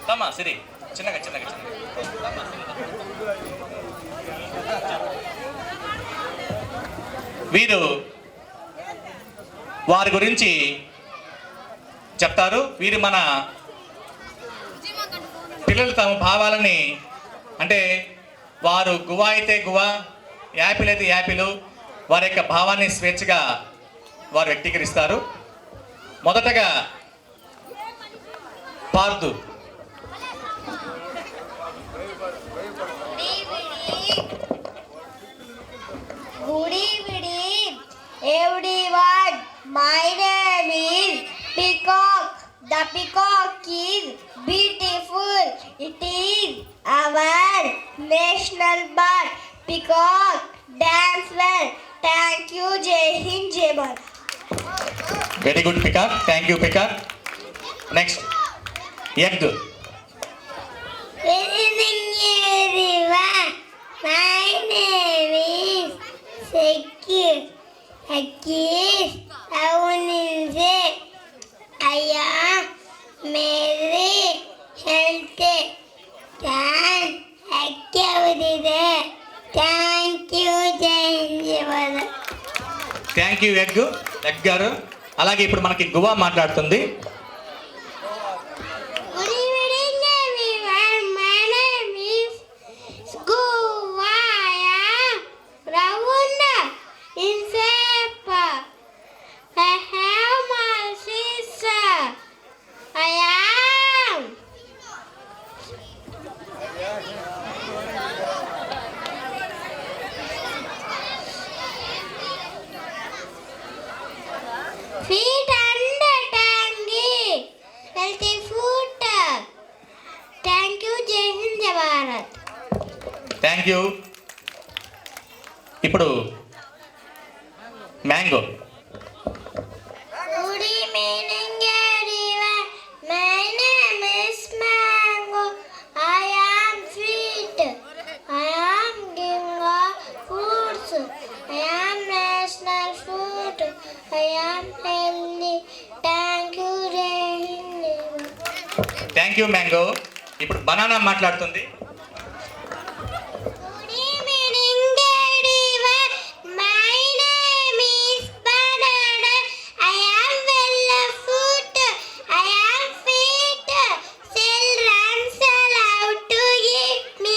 తమ్మా సిరి చిన్నగా చిన్నగా చిన్నగా. వీరు వారి గురించి చెప్తారు. వీరు మన పిల్లలు తమ భావాలని, అంటే వారు గువా అయితే గువా, యాపిల్ అయితే యాపిల్, వారి యొక్క భావాన్ని స్వేచ్ఛగా వారు వ్యక్తీకరిస్తారు. మొదటగా Pardhu. Good evening, everyone. My name is Peacock. The peacock is beautiful. It is our national bird. Peacock dance well. Thank you, Jai Hind, Jai Bharat. Very good peacock, thank you peacock. Next egg. Good evening, everyone. My name is Sekir. Hakis Aunise. I am very healthy. Activity. Thank you, Jai. Thank you egg గారు. అలాగే ఇప్పుడు మనకి guava మాట్లాడుతుంది. Good evening, everyone. My name is Guvaya Ravunda in Sepa. I have my sister. I am feet under tangy. Healthy food. Thank you, Jai Hind, Jai Bharat. Thank you. ఇప్పుడు mango. Good evening, everyone. My name is Mango. I am sweet. I am king of fruits. I am national fruit. I am healthy. Thank you, Jai Hind. Thank you mango. ఇప్పుడు banana మాట్లాడుతుంది. Good evening, everyone. My name is Banana. I am well of food. I am fit. Children allowed to eat me.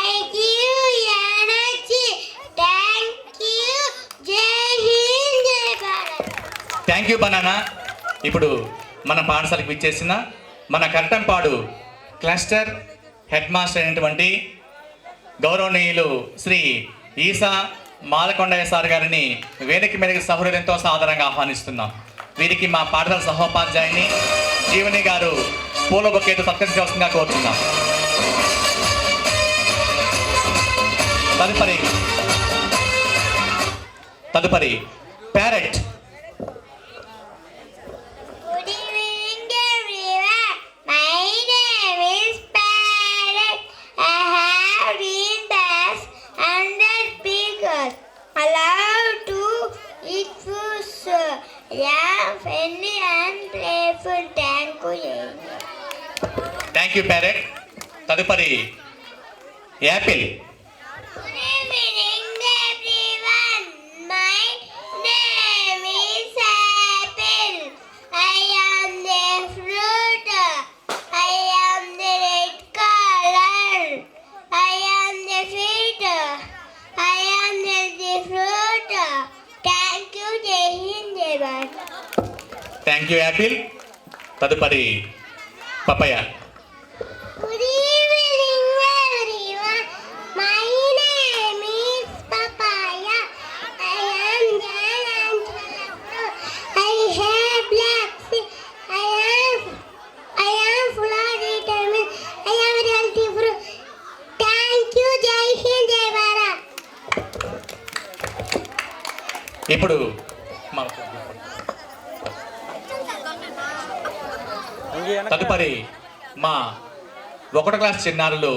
I give energy. Thank you, Jai Hind, Jai Bharat. Thank you banana. ఇప్పుడు మన పాఠశాలకు విచ్చేసిన మన Karatampadu cluster head master అయినటువంటి గౌరవనీయులు శ్రీ ఈసా Malakondaiah sir గారిని వేదిక మీదకి సహృదయంతో సాదరంగా ఆహ్వానిస్తున్నాం. వీరికి మా పాఠశాల సహోపాధ్యాయుని జీవని గారు పూల బొకేతో సత్కరించవలసిందిగా కోరుతున్నాం. తదుపరి parrot. Good evening, everyone. My name is Parrot. I have green bags and beagles. Allowed to eat fruits. I am friendly and playful. Thank you. Thank you parrot. తదుపరి Apple. Good evening, everyone. My name is Apple. I am the fruit. I am the red color. I am the fruit. I am the fruit. Thank you, Jai Hind, Jai Bharat. Thank you Apple. తదుపరి papaya. Good evening, everyone. My name is Papaya. I am giant. I have black feet. I am full of vitamins. I am a healthy fruit. Thank you, Jai Hind, Jai Bharat. ఇప్పుడు తదుపరి మా 1వ class చిన్నారులు